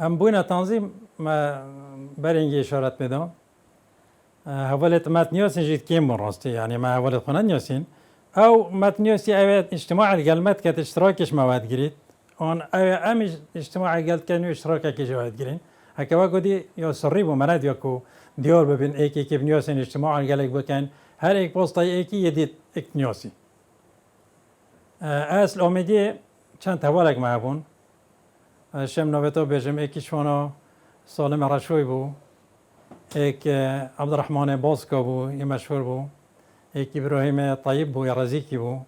ام بوینا تنظیم ما برینگی اشارت میدم حوالت متنیاسین جید کیم راستی یعنی ما حوالت خونه نیاسین او متنیاسی اوید اجتماع الگلمت که اشتراکش مواد گرید اون ام اجتماع الگلت کنو اشتراک کی جواد گرین هکوا گودی یا سری بو مرد یا کو دیار ببین ایکی که نیاسین اجتماع الگلک بکن هر ایک پستای ایکی یدید ایک نیاسی اصل امیدی چند حوالک معبون شم نوبتو بجم ایکی شونا سالم رشوی بو ایک عبدالرحمن باسکا بو یه مشهور بو ایک ابراهیم طیب بو یا رزیکی بو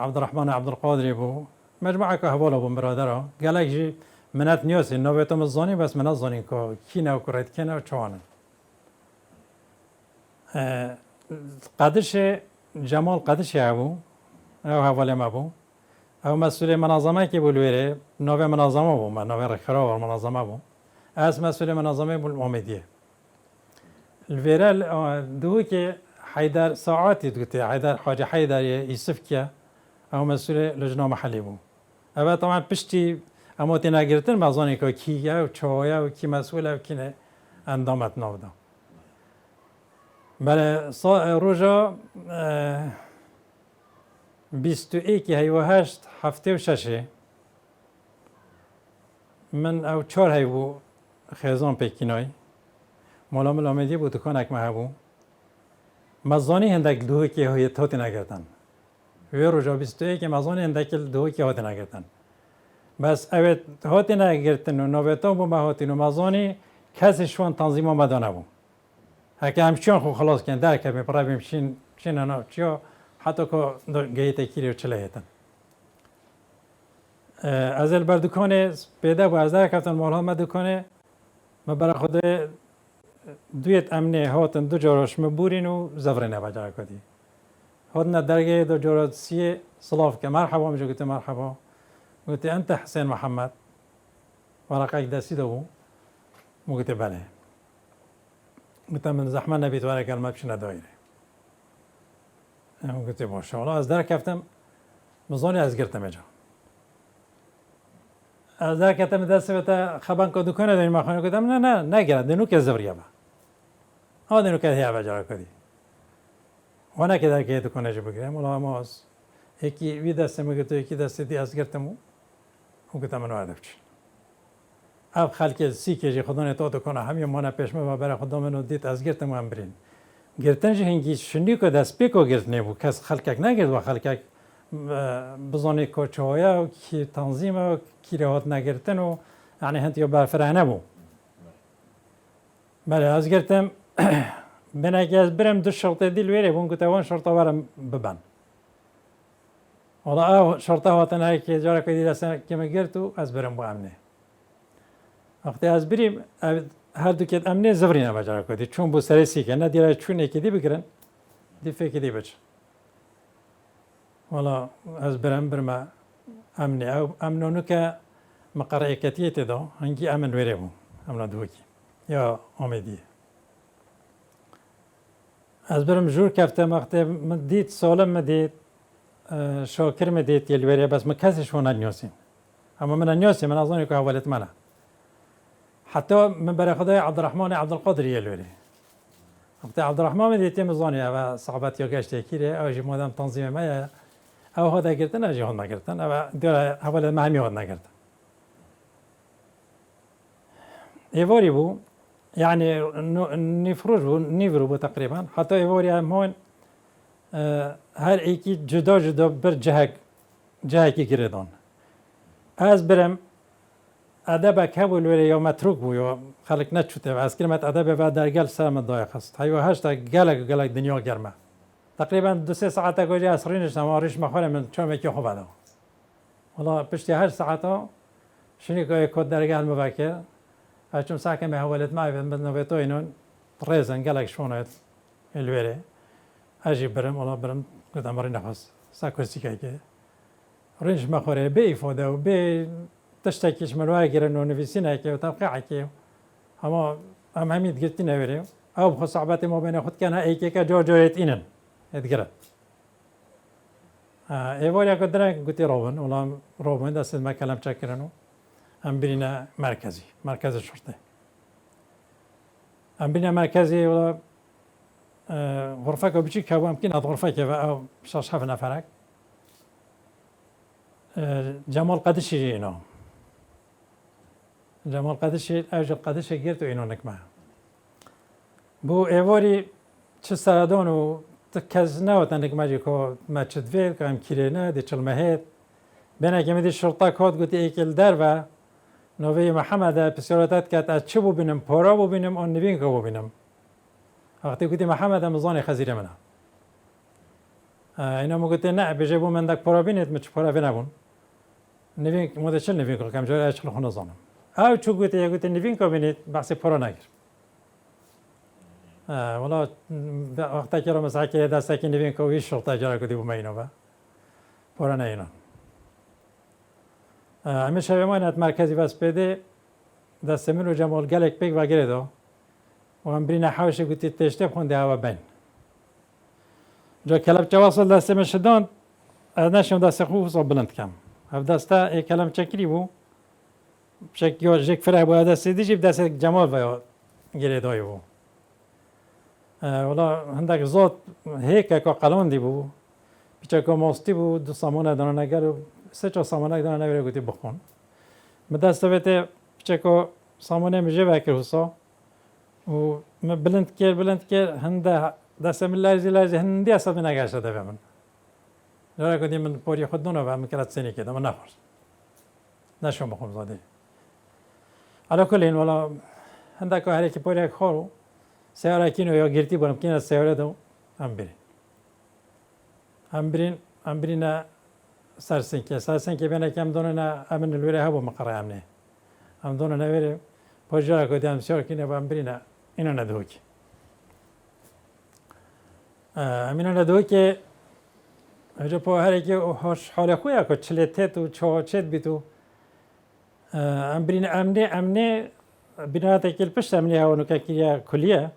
عبدالرحمن عبدالقادری بو مجموعه که حوالا بو برادره گلک جی منت نیاسی نوبتو مزانی بس منت زانی که کی نو کرد کی نو چوانن قدش جمال قدش ابو او حواله ما بو او مسئول منظمه که بولویره نوع منظمه بو من نوع رخرا و منظمه بو از مسئول منظمه بول امیدیه الفيرال دو که حیدر ساعاتی دوته حیدر حاجه حیدر یوسف که او مسئول لجنه محلی بو اما طبعا پشتی اما تینا گرتن مزانی که کیه و چایا و کی مسئوله و کی نه اندامت نودا بله روزا 21 هشت هفته و ششه من او 4 هیو خیزان پیکینای مولا ملامدی بود دکانک محبو مزانی هندک دوه که هاتی نگردن وی روزا 21 مزانی هندک دوه که هاتی نگردن بس اوید هاتی نگردن و نوبتا بو هاتی و مزانی کسی شوان تنظیم آمده نبو هکه همچنان خو خلاص کن در که میپرابیم چین انا چیا حتی که گیت کیری و چله هیتن از البر دکانه پیدا و از در کفتن مالها ما دکانه ما برای خود دویت امنه هاتن دو جارش مبورین و زفرینه بجای کدی هاتن درگه دو جارات سیه صلاف که مرحبا میجا گوته مرحبا گوته انت حسین محمد ورقه دستی دو گوته بله گوته من زحمه نبید ورقه کلمه بشنه دایره گوته باشه حالا از در کفتم مزانی از گرتم اجا از در کفتم دست بتا خبان که دکانه داریم مخانه گفتم نه نگرد دنو که زوریه با ها دنو که هیا بجا کدی و نه که در که دکانه جو بگیرم ولی ما از یکی وی دسته میگه یکی دسته دی از گرتم و گفتم منو هدف چی اب خلک سی که جی خدا نتو دکانه همین مانه پیش ما برای خدا منو دیت از گرتم هم برین گرتن جه هنگی شنی که دست پیکو گرت نبود کس خلکک نگرد و خلکک بزنی کوچه‌ها و کی تنظیم و کی راحت نگرتن و یعنی هنتی بر فرح نبود بله از گرتم بناگه از برم دو شرط دیل ویره بون که توان شرطا برم ببن حالا او شرطا هاتن هایی که جاره که دیل اصلا که مگرتو از برم با امنه وقتی از بریم هر دو که امنه زوری نباجاره کدی چون بو سرسی که نه دیره چون یکی دی بگیرن دی فکر دی بچ والا از برم امنه او امنونو که مقرعه کتیت دا هنگی امن ویره بو امن دوکی یا امیدیه از برم جور کفتم وقتی دید سالم دید شاکر دید یه ویره بس مکسش و ننیاسیم اما من ننیاسیم من اظنی که حوالت منه حتی من برای خدای عبدالرحمن عبدالقادری یلوری وقتی عبدالرحمن دیدی مزانی و صحبت یا گشته کیره اوجی مادام تنظیم ما او هدا گرتن اوجی هون نگرتن او دور حواله مهمی هون نگرتن ایواری بو یعنی نفروش بو نیورو بو تقریبا حتی ایواری هم هون هر ایکی جدا بر جهکی گردان از برم ادب کبول ولی یا متروک بو یا خلق نشده و از کلمت ادب و در گل سرم دایق است هیو هشت گلک دنیا گرمه تقریبا 2-3 ساعت گوجه اصرینش نماریش مخوره من چون میکی خوب دارم حالا پشتی 8 ساعتا شنی که کد در گل مبکر چون ساکن به حوالت معی من نویتو اینون ریزن گلک شونت الویره اجی برم حالا برم گفتم ماری نخواست ساکوسی که رنج مخوره به ایفاده و به تشتکیش منوع گرن و نویسینه که و توقیعه که اما هم همید گرتی نویره او بخوا صحبت ما بین خود کنه ایکی که جایت اینن ادگره ایوالیا که درنگ گوتی روبن اولا روبن دست ما کلم چکرنو ام برينا مركزي مركز الشرطة ام برينا مركزي ولا غرفة كبيرة كوا يمكن غرفة كوا أو شاش حفنا فرق جمال قدشي جينا جمال قدشي أوجل قدشي جرتو إنو نكمه بو إيواري چه سردان و تکز نوات نکمه که ما چدویل که هم کیرینه دی چل مهید بینه که میدی شرطه کات گوتی ایکل در و نوی محمد پسیارتت که از چه ببینم پارا ببینم آن نوین که ببینم وقتی گوتی محمد مزانی خزیره منه اینا مو گوتی نه بجه بو من دک پارا بینید مچ پارا بینبون نوین موده چل نوین که کم جای اچل خونه زانم او چو گوتی نوین که بینید بحثی پارا نگیر ولی وقتی که رو مثلا که دسته که نوین که ویش شرطه جرا کدی بوم اینو با پورا نه اینا همیشه به ما اینت مرکزی بس بده دست من و جمال گلک پیک و گردو و هم برین حوش گوتی تشته خونده هوا بین جا کلب جواصل دست من شدان نشون دست خوب صاب بلند کم هف دسته یک کلم چکری بو شک یا جک فرع بو دست دیجیب دست جمال و گردوی بو ولی هندک زود هیک که قلون دی بو پیچه که ماستی بو دو سامانه دانه نگر و سه چه سامانه دانه نگره گوتی بخون مدست بیته پیچه که سامانه میجه بکر حسا و بلند کر هنده دست من لرزی هندی اصلا من نگرشته ده من جاره کدی من پوری خود دونه و من کرد سینی کده من نخورد نشون بخون زاده علا کل این ولی هنده که هر کی پوری خورو سیاره کینو یا گرتی بانم کینه سیاره دو هم برین سرسنگی بینه که هم دونه نه امن الوره ها با مقره امنه هم دونه نویره پاجاره کدی هم سیاره کینه با هم برینه اینو ندوکی اینو ندوکی اجا پا هر کی حال خویه که چلیتت و چهاچت بیتو هم برین امنه بناهات اکیل پشت امنه ها و نکه کلیه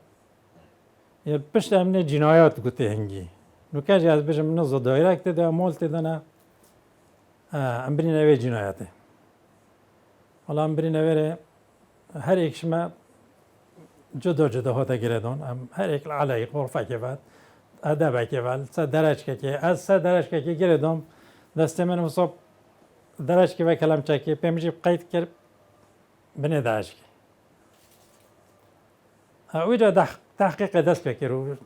یا پشت امنه جنایات گوته هنگی نکه از بجم نزد دایرکت ده مالت دانه امبرین اوی جنایاته حالا امبرین اوی هر ایکش ما جدا هاته گردون هر ایک علی غرفه که بعد ادب که بعد سه درج که از سه درج که گردم دست من مصاب درج که و کلام چکی پیمجی قید کرد بنی درج که اویجا تحقیق دست بکرو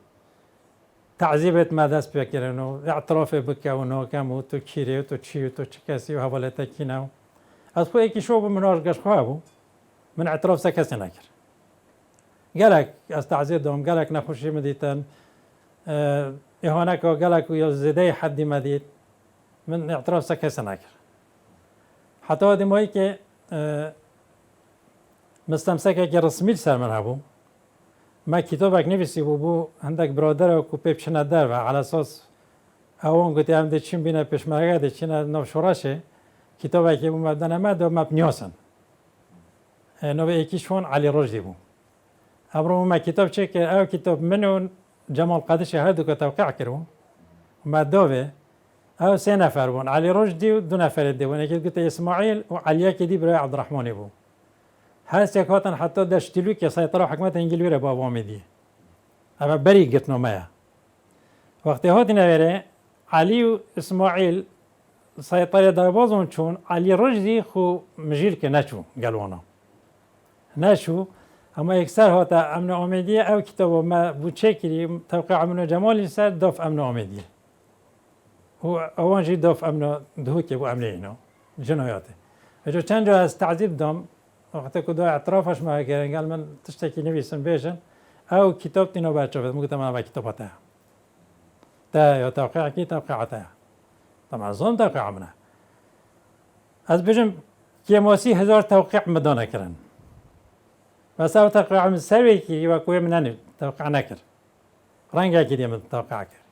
تعذیبت ما دست بکرن و اعتراف بکن کم و تو کیری و تو چی و تو چه کسی و حوالت کی نو از خو یکی شو من گش خوابو من اعتراف سکسی نکر گلک از تعذیب دوم گلک نخوشی مدیتن اهانک و گلک و یا زده حدی مدید من اعتراف سکسی نکر حتی دمایی که مستمسکه که رسمی سر من هبو ما کتابک نویسی بو هندک برادر و کوپیپ شنده و على اساس اون گوتی هم ده چین بینه پیشمرگه ده چین نوشوراشه کتابک بو مبدن ما دو مبنیاسن نو یکیشون علی رشدی بو امرو ما کتاب چه که او کتاب منو جمال قدش هر دو که توقع کرو ما دوه او سه نفر بون علی رشدی و دو نفر دیوان یکی گوتی اسماعیل و علیه که دی برای عبدالرحمنی بو هر سکاتن حتی داشتیلو که سایطره حکمت انگلیسی را بابا میدی اما بری گتنو مایا وقتی هاتی نویره علی و اسماعیل سایطره داربازون چون علی رشدی خو مجیل که نچو گلوانا نشو اما اکثر هاتا امن آمیدیه او کتابو ما بو چه کری توقع امن جمالی سر داف امن آمیدیه هو اوانجی داف امن دهو که بو امن اینو جنایاته اجا چند جا از تعذیب دام وقتی که دو اعترافش ما کردن قال من تشتکی نویسم بیشن او کتاب تینو بچه بده مگه تمام کتاب تا یا توقع کی توقع تا طبعا زون توقع منه از بجم که موسی 1000 توقع مدانه کردن بس او توقع من سوی کی و کوی من توقع نکرد رنگه کی من توقع کرد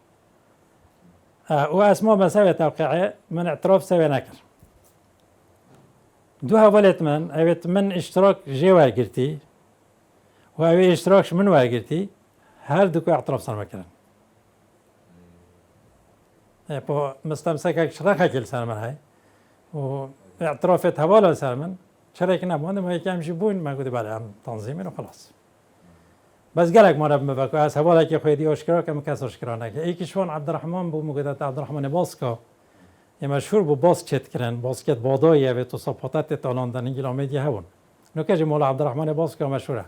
و اسماء مساوی توقع من اعتراف سوی نکرد دو هولت من اشتراك جي وارگرتی و اوی اشتراكش من وارگرتی هر دو که اعتراف سر مکرن با مستمسکک شرخه کل سر من های و اعترافت حوالا سر من چرا که نبوده ما یکی همشی بوین ما گفت بله هم تنظیمین و خلاص بس گلک ما رب مبکو از حواله که خودی آشکارا که مکس آشکارا نکه ایکیشون عبدالرحمن بو مگودت عبدالرحمن باسکا یه مشهور بو باس چت کرن باسکت بادایه و تو صفاتت تالاندن انگلامدی هون نکه مولا عبدالرحمن باسکا مشهوره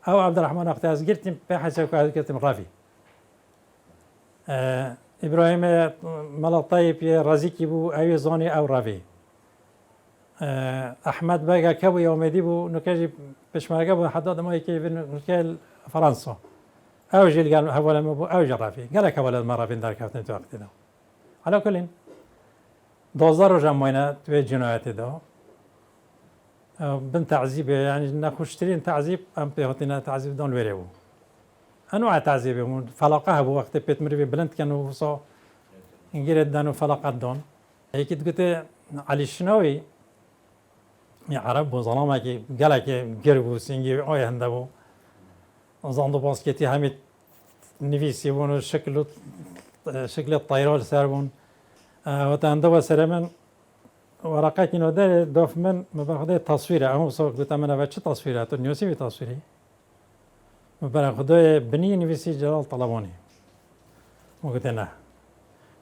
او عبدالرحمن وقتی از گرتیم به حساب که از گرتیم رافی ابراهیم ملا طیب رازی کی بو اوی زانی او رافی احمد بگا کبوی آمدی بو نکه پشمرگه بو حداد ما یکی نکه فرانسا او جیل قال حوالا ما بو او جرافي قال لك حوالا ما رافين دار كابتن تو وقت ده على كل دوزار جمعنا تو جنايات ده بن تعذيب يعني نخشترين تعذيب ام بيهتنا تعذيب دون ويريو انواع تعذيب فلقها بو وقت بيت مري بلند كانوا وصا انجرد دانو فلقات دون هيك قلت علي الشناوي يا عرب وظلامه كي قال لك قربو سنجي اوي هندبو زاندو باسكتي همي نفيسي بون شكل الطيران سربون وتندوا سرمن ورقات إنه ده دوف من مبارخده تصويره هم صوت قلت أنا بتش تصويره تنيوسي بتصويري مبارخده بني نفيسي جلال طلباني وقلت أنا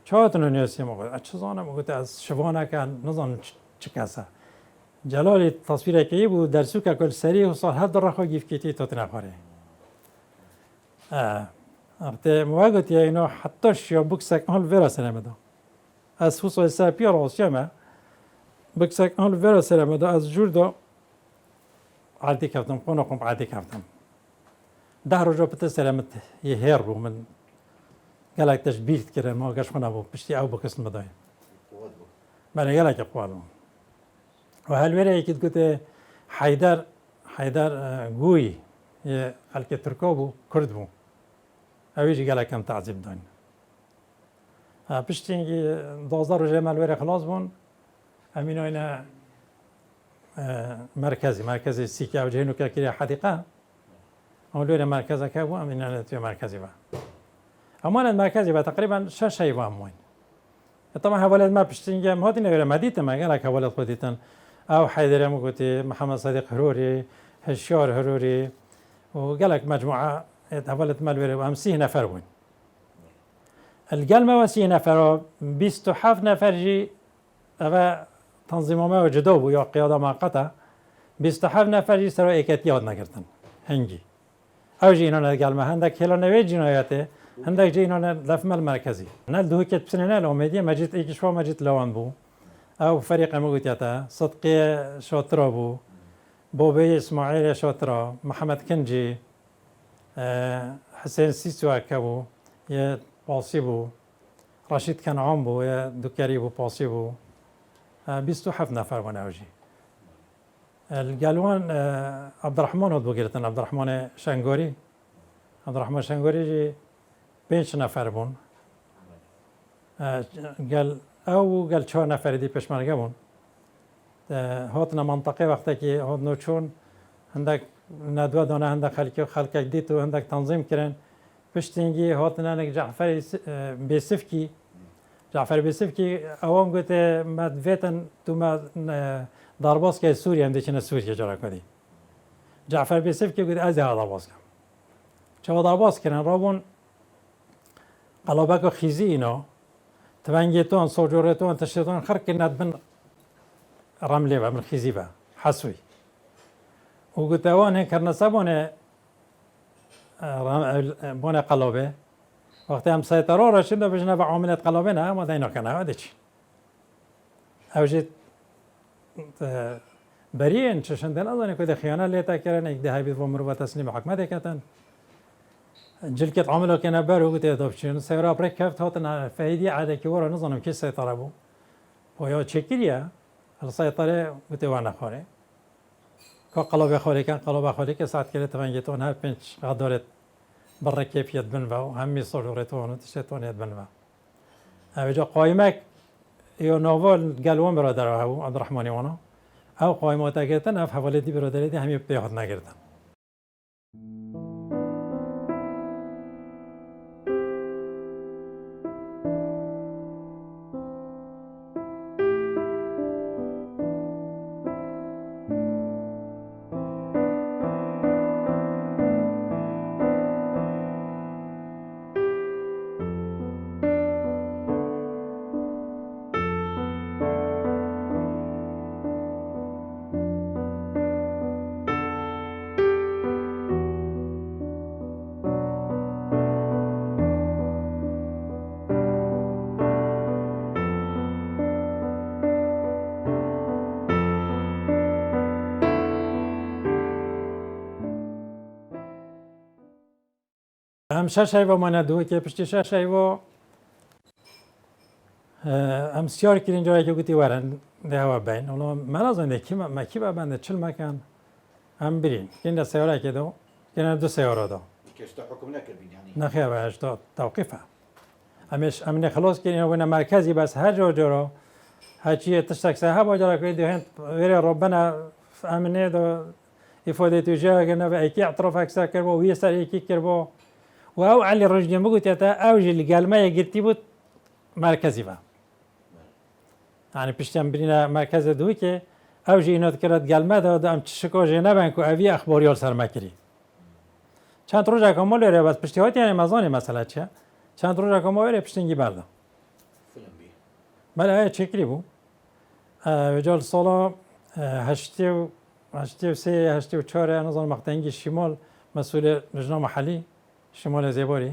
شو تنيوسي ما قلت أشزانه ما قلت از شبانه كان نظام چكاسه جلال تصويره كي بو درسو كل سري وصار هذا الرخو جيف كيتي تتنافره ارته مواجهت یا اینا حتی شیا بکسک آل ورا سلامه از فوس و سپیا راستی ما بکسک آل ورا سلامه از جور دا عادی کردم قانون عادی کردم ده روزا بته سلامت یه هر رو من گلک تشبیه کردم ما گش خونه بود پشتی او بکس مدای من گلک قوالم و هالوره یکی گفت حیدر گوی یه خلک ترکا بو کرد بو اویجی گله کم تعذیب دان پشتی اینکه 12 روزه ملوره خلاص بون همین اینا مرکزی سیکه او جهنو که کلی حدیقه اولوره مرکزه که بو همین اینا توی مرکزی با اما مرکزی با تقریبا 6 شی با همون طبعا حوالات ما پشتی اینکه مهاتی نگره مدیت ما گله که حوالات خودیتن او حیدر مگوتی محمد صادق هروری هشیار هروری و گله مجموعه حوالت ملوره و هم 30 نفر بون القلمة و 30 نفر 27 نفر جي أبا تنظيم ما وجدوه يا قيادة مؤقتة 27 نفر جي سروا إيكات ياد نكرتن هنجي أو جينا القلمة عندك هلا نوي جناياته عندك جينا لفم المركزي نال دو كت بسنة الأميدية ما جيت إيش شو ما جيت لوان بو أو فريق مقوتياتا صدقي شاطرة بو بوبي إسماعيل شاطرة محمد كنجي حسين سيسوا كبو يا باسی بو رشید کنعان بو یا دکری بو باسی بو 27 نفر بون اوجی الگلوان عبدالرحمن بود بگیرتن عبدالرحمن شنگاری جی 5 نفر بون گل 4 نفر دی پشمرگه بون هاتنا منطقه وقتی که هات نوچون هندک ندوه دانه هندک خلق دیت و هندک تنظیم کرن پشتینگی هاتنا نک جعفر بیسفکی اوام گوته مدویتن تو ما دارباس که سوریه هم دیچنه سوریه جرا کدی جعفر بیسفکی گوته از دارباس کم چه دارباس کردن رابون قلابک و خیزی اینا تونگیتون سوجورتون تشتون خرک ندبن رملی و من خیزی با حسوی و گوته وان هنکر نصبونه بونه قلابه وقتی هم سایترا را شده بجنه به عاملت قلابه نه ما دینا کنه هده چی اوجید برین چشنده نزانی که ده خیانه لیتا کرن ایک ده هایبید و مرو و تسلیم حکمت کتن جلکت عاملو کنه برو گوته داب چین سیرا برک کفت هاتن فهیدی عاده که ورا نزانم که سایترا بو پویا چکریه السایتره گوته وانا خوره که قلابه خوری کن قلابه خوری که ساعت کلی تفنگیتون هر 5 قدرت برای کیفیت بنوا و همی صورتون و تشتونیت بنوا. اوجا قایمک یا نوال گلوان برادر هاو عبدالرحمنی وانا او قایمات اگرتن اف حوالی برادری دی همی پیاد نگردن. ام شش هیوا ما ندو که پشتی شش هیوا ام سیار کردین جایی که گویی ورن ده هوا بین ولی من از آن کی ما کی با بنده چل مکان ام برین این دو سیاره که دو این دو سیاره دو كشتا حكم نكربين يعني نخیر باش دو توقفه امش امن خلاص کردین و نه مرکزی بس هر جا جرا هرچی تشتک سه با جرا که دو هند غیر ربنا امنه دو ifade تو جا کنه و اکی اعتراف اکثر کرد و هی سر اکی کرد و او علی رجلی مگوت تا اوج القلمه گرتی بود مرکزی با یعنی پشتم برینا مرکز دوی که اوج اینو کرد قلمه داد ام چشکا جنه بنکو اوی اخباریال سر مکری چند روز کامل ره بس پشتی هات یعنی مزانی مثلا چه چند روز کامل ره پشتینگی بردا فيلم بيه بله چکری بو وجال سالا هشتی و سه هشتی و چهار نظام مقطعی شمال مسئول لجنه محلی شمال زیباری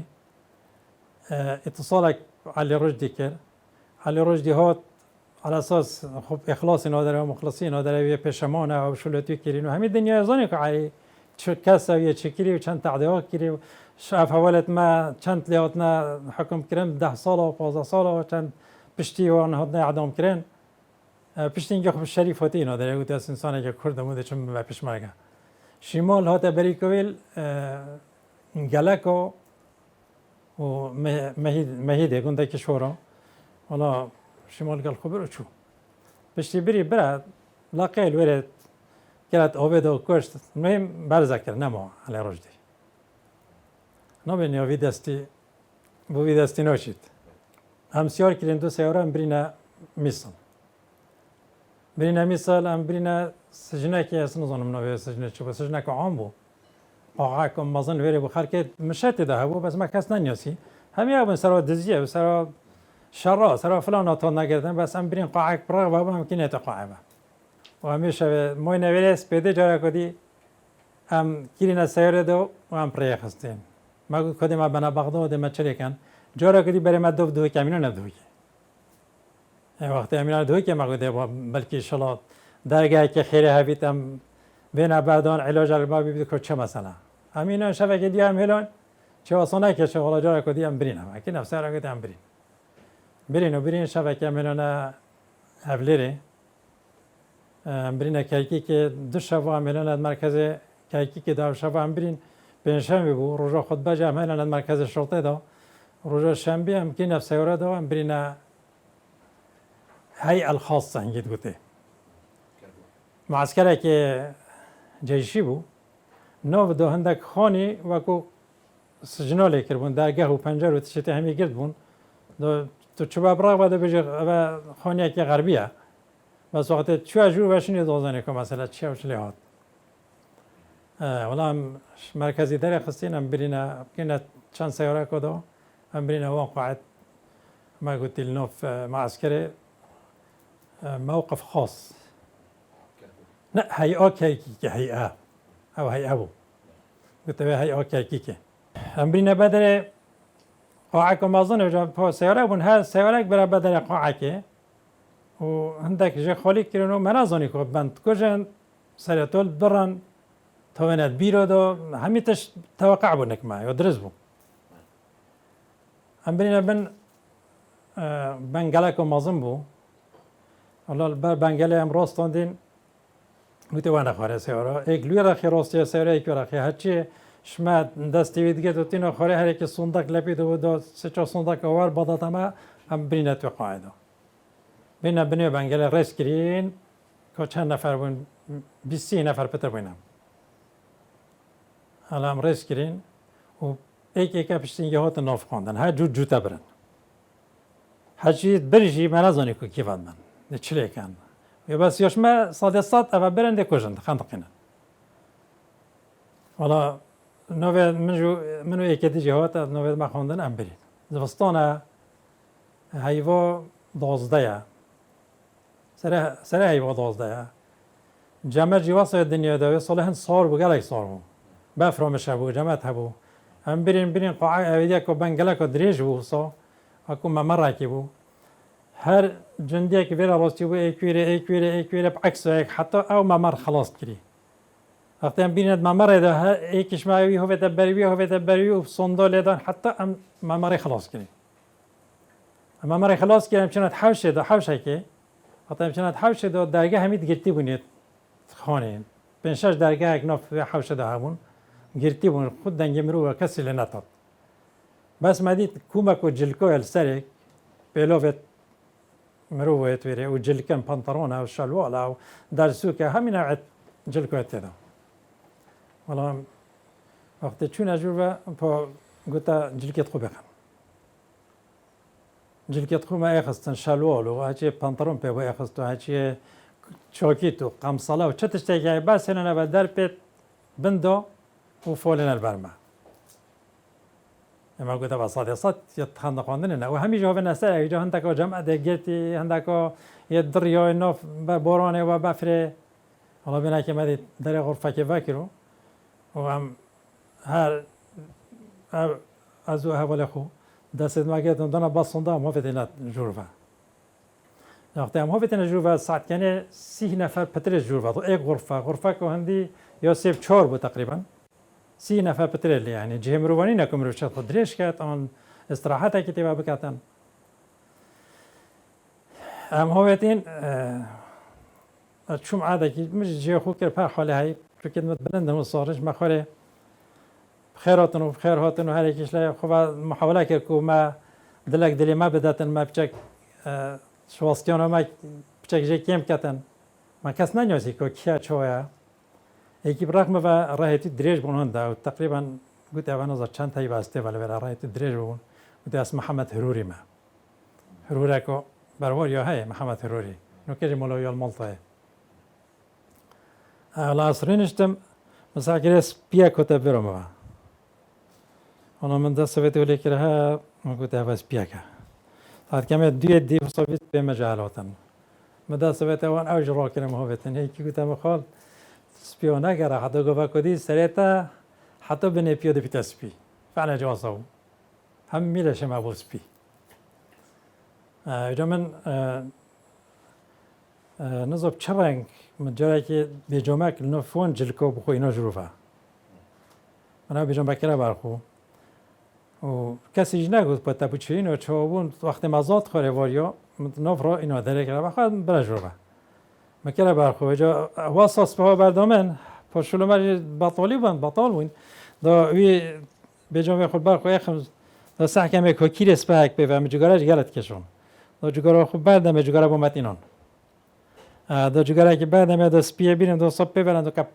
اتصالك على رشدي كر على رشدي هات على اساس خب اخلاص نادره و مخلصی نادره و پیشمانه و شلوتی کرین و همین دنیا زانی که علی چه کسا و چکری و چند تعدیات کری و شاف حوالت ما چند لیاتنا حکم کرن 10 سال و 15 سال و چند پشتی و آنها اعدام کرن پشتی اینجا خب شریفاتی نادره و دست انسانی که کرد موده چون به پیشمرگه شمال هات بریکویل گلکو و مهیده گنده کشورا ولا شمال قال خبر شو بشتي بري برا لاقيل ورد كانت اوفيدو كوشت المهم برذكر نمو على رشدي نبني اوفيدستي بوفيدستي نوشيت هم سيار كرين دو سيارة برينا ميصل هم برينا سجنك يا سنظن منو سجنك شو سجنك عام بو قاعكم مازن ويري بخاركت مشات ده هو بس ما كاس ننياسي هم يا بن سرا دزيه وسرا شرا سرا فلان اتون نگردن بس ام برین قاعک برا بابا ممکن است قاعبه و همیشه موی نویرس پیدا جارا کدی ام کیرین سیاره دو و ام پری خستین ما کدی ما بنا بغداد ما چلی کن جارا کدی برای ما دو کامینو ندوی وقتی امینا دوی که ما کدی بلکه شلا درگاه که خیره هفیتم بین بعدان علاج البابی بده که چه مثلا امینا شبکه دی هم هلون چه آسانه که شغل جارا کدی ام برین هم اکی نفس را کدی ام برین برین شبکه منو هفلره برین کایکی که دو شبا منو مرکز کایکی که دو شبا برین پنجشنبه بود روزا خود بجا منو مرکز شرطه دا روزا شنبه هم که نفس سیاره دا برین هی الخاصه هنگید گوته معسکره که جیشی بود نو دو هندک خانی و کو سجناله کربون درگاه و پنجره و تشتی همی گرد بون دو تو چوب براق بده بجی و خانیه که غربیه بس وقتی چه جور باشین دوزنی که مثلا چه و چلی هات ولی هم مرکزی در خستین برینه کنه چند سیاره کدو برینه واقعیت ما قلت لنوف معسكري موقف خاص لا هيئة كيكي هيئة أو هيئة أبو قلت له هيئة كيكي أمرنا بدل قاعك ما أظن وجا سيارة بون هذا سيارة برا بدل قاعك وعندك جا خالي كيرنو منازوني كو بنت كوجن سريتول بران توانت بيرو دو هميتش توقع بونك معي ودرز بو أمرنا بنگلک و مازن بو حالا بر بنگله هم راستاندین میتوانه خاره سیاره یک لوی رخی راستی سیاره یک رخی هرچی شما دستی ویدگه دوتین خاره هر یک صندوق لپید و دو سه چهار صندوق آور بدات هم برینه تو قاعده بینا بنیو بنگله ریس کرین که چند نفر بون 20 نفر پتر بینم حالا هم ریس کرین و یک پشتینگه هات ناف خواندن هر جوتا برن هرچی برجی من نزانی که کی من نچله کن یا بس یاش ما صادصات اول برنده کجند خندقینا والا نوید منو یکی جهات نوید ما خواندن ام برید زمستانه هیوا 12 سر هیوا 12 جمع جواسه دنیا داوی صالحن صار بو گلک صار بو بفرامش بو جمعت هبو هم برین قاعه اویدیا که بنگلک دریج بو صا اكو ممر بو هر جنديك فيرا روستي بو اكويري بعكس هيك حتى او ممر خلاص كري وقتی هم بیند ممره ده یکیش ماوی هویت بری و صندوق دان حتی ام ممره خلاص کنی ممره خلاص کنیم چند حوشه که حتی چند حوشه ده درگاه همید گرتی بونید خانه پنج درگاه یک ناف حوشه ده همون گرتی بون خود دنگی مرو و کسی لنتاد بس مدید کومک و جلکو السرک پیلوفت مروت ویره و جلکن پانترونه و شلواله و در سوکه همین نوع جلکو تدا والله وقتی چون اجور با گوتا جلکت خوب بخن جلکت خوب ما اخستن شلوال و هچی پانترون پی و اخست و هچی چاکیت و قمصله و چتش تیگه بس هنه و در پیت بندو و فولن البرمه اما گوته با صاد یتخند خواندن نه و همی جواب نسته ایجا هندک جمع دگیتی هندک یه دریای ناف بارانه و بفره حالا بنا که مدید در غرفه که وکرو و هم هر از او حواله خو دست ما گفتم دانا باصنده ما فتنات جورفا وقتی هم فتنات جورفا ساعت کنه 30 نفر پتر جورفا تو یک غرفه که هندی یا سیب 4 بود تقریبا 30 نفر پترلی یعنی جهم روانی نکم رو شد خود درش کرد آن استراحت که تیبا بکاتن ام هویتین شوم عاده که مش جه خو کر پر حاله های تو کدمت بلند مصارش مخوره بخیراتن و بخیرهاتن و هر یکیش لی خوب محاوله کرد که ما دلک دلی ما بداتن ما بچک شواستیان ما بچک جه کم کتن ما کس ننیازی که کیا چویا یکی برقم و راهیتی دریج بونند و تقریبا قلت أنا نظر چند تایی باسته ولی برای راهیتی دریج بون قلت اسم محمد هروری ما هروری کو برور یا هی محمد هروری نوکری مولوی المالطه على عصرينشتم مثلا كريس بيا كوتا بيروما أنا من ده سويت ولي كرها ما كنت هواس بياكا هاد كمان دي وصبيت بمجالاتن مدة سويت وان أوجرا كلام هو بتن هيك كنت مخال سبيونا كرا حتى قبا كودي سريتا حتى بني بيو دي بتسبي فعلا جواسو هم ميلش ما بو سبي إذا من نظب چرنگ من جایی که بیجامک نفون جلکو بخوی اینا جروفه من بیجام بکره برخو و کسی نگود پتا بچین و چوبون وقتی مزاد خوره واریا نفرا اینا داره کرده بخواد برای جروفه مکره برخو جا واساس به بردامن پشلو مری بطالی بند بطال بون دا وی بیجام خود برخو اخم دا سحکم که کیرس بک به و مجگرش گلت کشون دا جگرا خوب بردم مجگرا بومت اینان دو جگره که بعد میاد سپیه بینم دو صبح ببرند که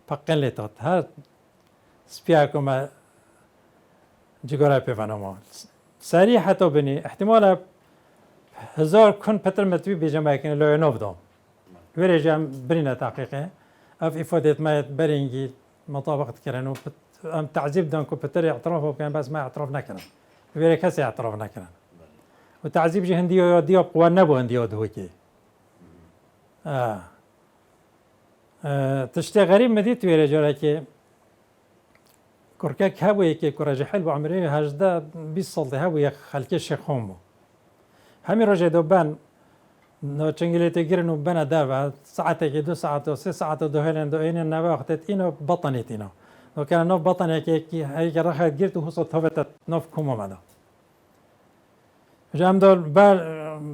پقن لیتات هر سپیه که ما جگره پیوانم سریع حتی بینی احتمال 1000 کن پتر متوی بیجام کنه لای نو بدم ویره جام برینه تحقیقه اف افادت ما برینگی مطابقت کردن و ام تعذیب دان که پتر اعتراف بکنن بس ما اعتراف نکردن ویره کسی اعتراف نکردن و تعذیب جه هندی یا دیا قوان نبو هندی دهوکی تشتي غريب مديت ويرا جراكي كركاك هاوي كي كراجي حلو عمري هاجدا بيصلي هاوي خلكي الشيخ خومو همي رجع دوبان نو تشنجلي تجرنو بنا دابا ساعتك 2 ساعات و 3 ساعات دو هلن دو اين نبا وقتت انو بطنيتينو لو كان نوف بطن كي هيك راح جرت وهو صوت نوف كومو مادا جام دول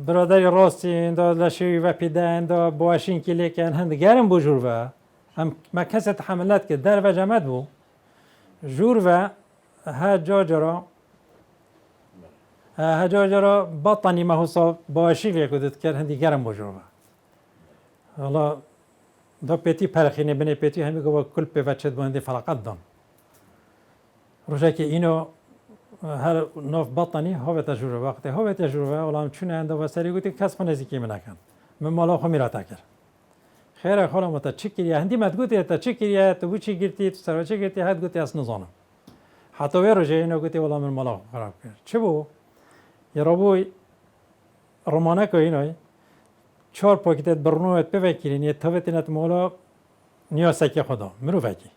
برادری راستی دو لشی و پیدن دو باشین که لیکن هند گرم بو جور و هم ما کسی تحملات که در و جمد بو جور و ها جاجرا بطنی ما حساب باشی وی کدت کرد هندی گرم بو جور و حالا دو پیتی پرخینه بنی پیتی همی گو کل پی وچد بو هندی فلقات دان روشه که اینو هر نوف بطنی هوا تجربه وقتی هوا تجربه ولام چون عنده وسری گویی کس من نزدیکی منکن من مالا خو میرا تاکر خیره خاله مت چکیه هندی مت گویی تا چکیه تو چی گرتی تو سر چی گرتی هد گویی اس نزانم حتی وی روزی اینو گویی ولام من مالا خراب کرد چه بو یه ربوی رومانه که اینای 4 پاکت برنوت بفکرین یه توتینت مالا نیاز کی خدا مرو وکی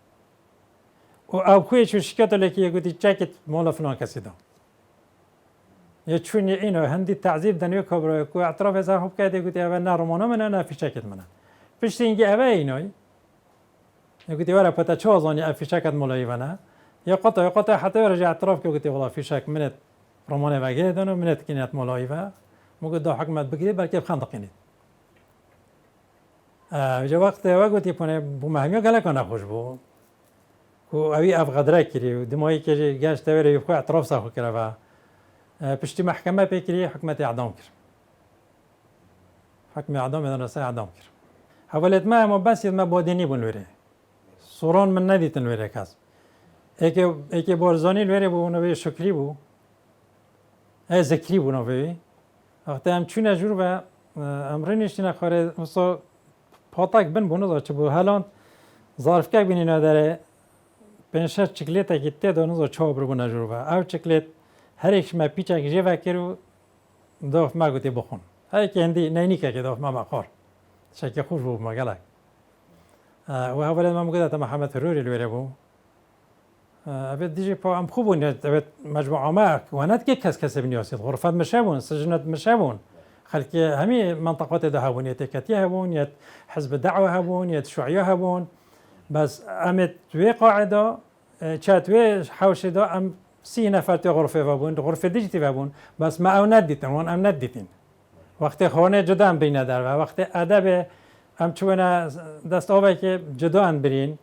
و او خوی چون شکایت لکی گویی چکت مالا فلان کسی دام یه چون اینو هندی تعذیب دنیو کبرای کو اعتراف از خوب کرده گویی اول نه رومانا منه نه فیش چکت منه پشت اینکه اول اینای يقولي ولا بتا شو ظني فيشكت ملايفنا يقطع حتى يرجع اعتراف كي قلت والله فيشك منت رمانه وجهدنا منت كينات ملايفه ممكن دو حكمت بقدي بركب خندقيني جا وقت يبونه بمهمية قال لك أنا خوش بو وأبي أفغدرا كري ودموعي كري جاش توري يبقى اعتراف ساخو كرا بشتي محكمة بكري حكمة إعدام كر حكم إعدام إذا رسا إعدام كر حولت ما بس ما بوديني بنوري صوران من ندي تنوري كاس ایکی بارزانی لوری بو نوی شکری بو ذکری بو نوی وقتی هم چون اجور و امرینش نخوره مثلا پاتک بن بونو داشت بو هلان ظرف که بینی نداره پنشت چکلیت اکی تی دانو چهار برو نجور و او چکلیت هر ایکش ما پیچه که جیوه کرو داف ما گوتی بخون هر ایکی هندی نینی که داف ما مخار شکی خوش بو مگلک و اولی ما مگوده تا محمد فروری لوری بو ابد دیجی پا ام خوبون ابد مجموعه ما وانات که کس بنیاسید غرفات مشابون سجنات مشابون خلك همي منطقات ده هبون يتكتي هبون يت حزب الدعوة هبون يت شيوعية هبون بس أمت توي قاعدة شاتوي حوش ده أم سي نفر توي غرفة هبون غرفة ديجتي هبون بس ما أو نديتن وان أم نديتين وقت خانه جدا أم بين در و وقت أدب أم چونا دست آوی که جدا أم برين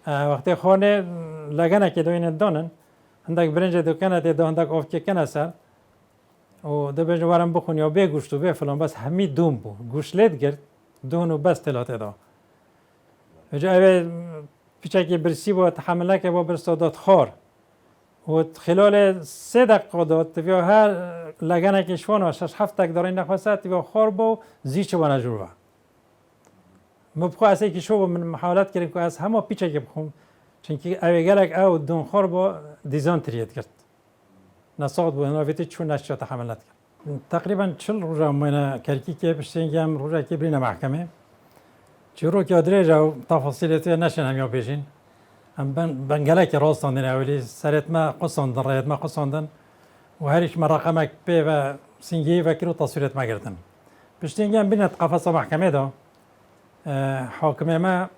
وقت خانه لگنه که دوين دانن عندك برنج دكانة ده عندك آف که کنه سر و دبج وارم بخون یا به گوشت و به فلان بس همی دوم بو گوش لید گرد دون و بس تلات دا وجا اوه پیچه که برسی با تحمله که با برستادات خار و خلال 3 دقیقه داد تبیا هر لگنه که شوان و 6-7 تک دارین نخواسته تبیا خار با زیچ با نجور با مبخوا اسی که شو من محاولت کردیم که از همه پیچه که بخون چونکه اوه گلک او دون خار با دیزان تریت کرد نصاد بود نویتی چون نشد تحمل نکرد تقریبا 40 روزه من کرکی که بشینیم روزه که برین محکمه چرا که ادریجا تفاصیلاتی نشن همیا بیشین هم بنگله که راستاندن اولی سرت ما قصاندن رایت ما قصاندن و هریش ما رقمک پی و سینگی و کرو تصویرت ما گردن بشینیم بینت قفص محکمه دا حاکمه ما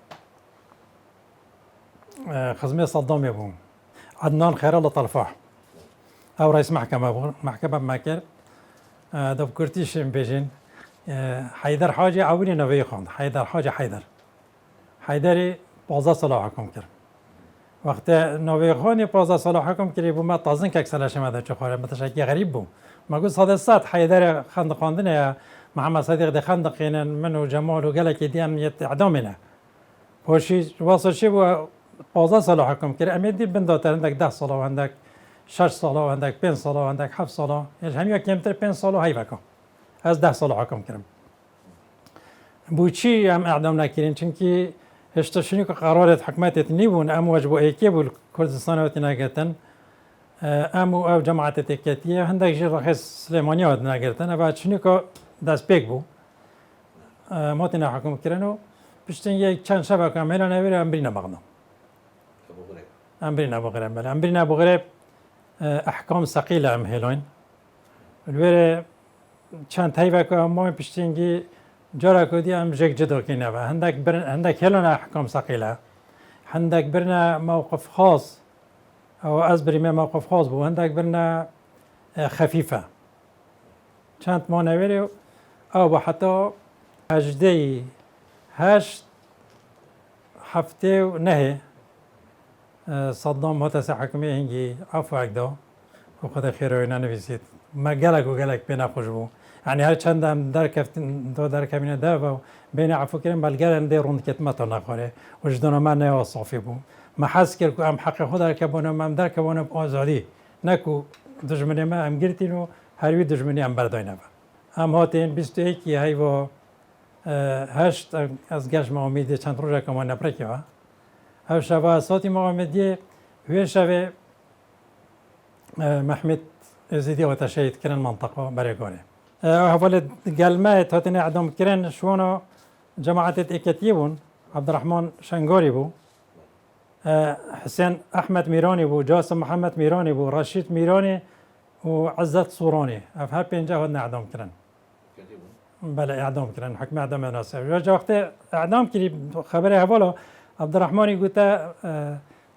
خزمه صدامی بوم عدنان خیرال طلفاح او رئيس محكمة ماكر دب كرتيش بيجين حيدر حاجة عوني نبي خان حيدر حاجة حيدري بازا صلاح حكم كر وقت نبي خاني بازا صلاح حكم كري بو ما تازن كك سلاش ما ده چخاره متشكي غريب بو ما قول صاد السات حيدر خندق خاندن يا محمد صديق ده خندقين منو جمال وقالك ديام يتعدامنا وشي واصل شي بو بازا صلاح حكم كري اميدي بندات عندك 10 صلاح وعندك 6 ساله و عندك 5 ساله و عندك 7 ساله يعني هميا كمتر 5 ساله هاي بكم از 10 ساله حكم كرم بوچي هم اعدام نكرين چونكي هشتشني قرارات حكمت نيبون ام واجبو ايكي بول كردستان وتناغتن امو او جماعه تكتيه عندك جي رخص سليمانيه ودناغتن بعد شنو داس بيك بو ماتنا حكم كرنو بشتن يك چند شبكه ميلان اوير امبرينا بغنا امبرينا ابو غريب امبرينا ابو غريب احکام ثقیله هم هلون الوره چند تایبه که ما پشتینگی جارا کدی هم جگ جدا کنه و هندک هلون احکام ثقیله هندک برنا موقف خاص او از بریم موقف خاص بو هندک برنا خفیفه چند ما نویری او با حتی 8 هفته و نه صدام هاتس حکمی هنگی عفو اکدا و خدا خیر و ننویسید ما گلک و گلک بین خوش بو یعنی هر چند هم در کمینه ده و بین عفو کریم بلگرن ده روند کت متا نخوره وجدان من نه صافی بو ما حس کرد که هم حق خود در کبانم هم در کبانم آزادی نکو دشمنی ما هم گرتین و هروی دشمنی هم برداینه با هم هاتین 21 های و 8 از گشم امیدی چند روزه که ما نپرکی با او شبه اساتی مقامدیه وی شبه محمد ازیدی و تشهید کرن منطقه برای گاره اول قلمه تاتین اعدام کرن شوانا جماعت اکتیه بون عبدالرحمن شنگاری بو حسین احمد میرانی بو جاسم محمد میرانی بو رشید میرانی و عزت صورانی اف هر پینجا هدن اعدام کرن بله اعدام کرن حکم اعدام ناسه وجه وقت اعدام کری خبره حوالا عبدالرحمانی گوته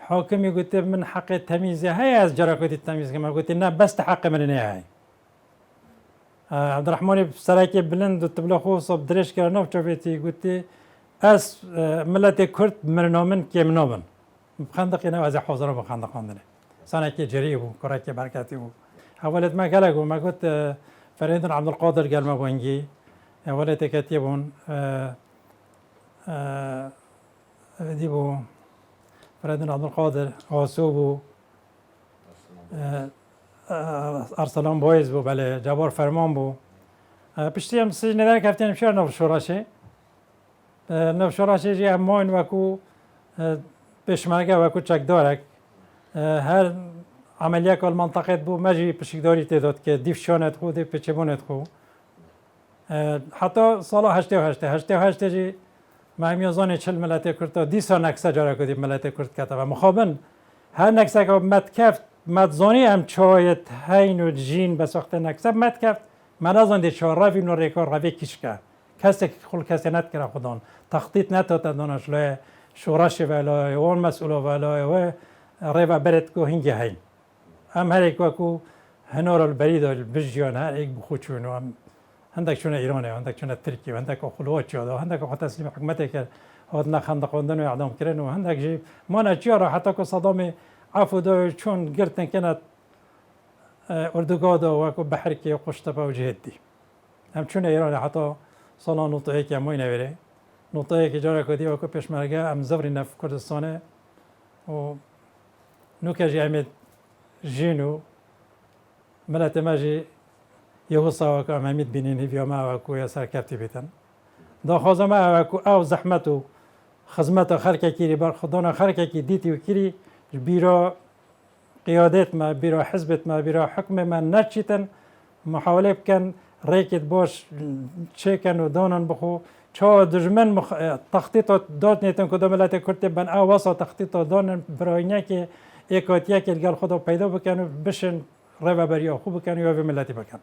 حاکمی گوته من حق تمیزی های از جراکتی تمیز که من گوته نه بست حق من نه های عبدالرحمانی سرکی بلند و تبلا خو صب درش کرد نو چوبتی گوته از ملت کرد مرنامن که منامن خندقی نه از حاضر با خندق خواندنه سنکی جری بو کراکی برکتی بو اولت ما گلگو ما گوت فریدون عبدالقادر گل ما بونگی اولت کتیبون دی بو فریدون عبدالقادر آسو بو ارسلان بایز بو بله جبار فرمان بو پشتی هم سی نداره کفتیم شور نو شوراشه نو شوراشه جی همون وکو پشمرگه وکو چک دارک هر عملیه کل منطقه بو مجی پشکداری تعداد که دیف شانت خو دیف پچبونت خو حتی سال 88 جی ما همیازان 40 ملت کرد تا 10 سال نکسه جاره کدی ملت کرد کتا و مخابن هر نکسه که متکفت متزانی هم چایت هین و جین بس وقت نکسه متکفت من از آن دی چهار روی نو ریکار روی کش که کسی که خل کسی نت کرده خودان تخطیط نتاد دانش لای شورش ولای اون مسئول ولای و ریوا برد کو هنگی هین هم هر یک وکو هنور البرید البجیان هر یک بخوچون و هم هندک شونه ایرانه هندک شونه ترکیه هندک خلوات شده هندک خود تسلیم حکمتی که هاد نخند قاندن و اعدام کردن و هندک جی ما نچیاره حتی که صدام عفو دو چون گرتن کنات اردوگاه و کو بحر کی قشته و جهدی هم چون ایران حتی سال نطعی که موی نویره نطعی که جاره کدی و کو پیشمرگه هم زوری نف کردستانه و نوکه جی امید جینو ملت ماجی یهو سوا که امید بینینی بیا ما و کو یا سرکفتی بیتن دا خازم و کو او زحمت و خدمت خلق کی بر خدانا خلق کی دیتی و کری بیرا قیادت ما بیرا حزبت ما بیرا حکم ما نچیتن محاوله بکن ریکت باش چکن و دانن بخو چا دجمن تخطیط داد نیتن کدام ملت کرد بن او واسه تخطیط دانن برای که یکاتیه که گل خدا پیدا بکن و بشن رو بریا خوب بکن و ملتی بکن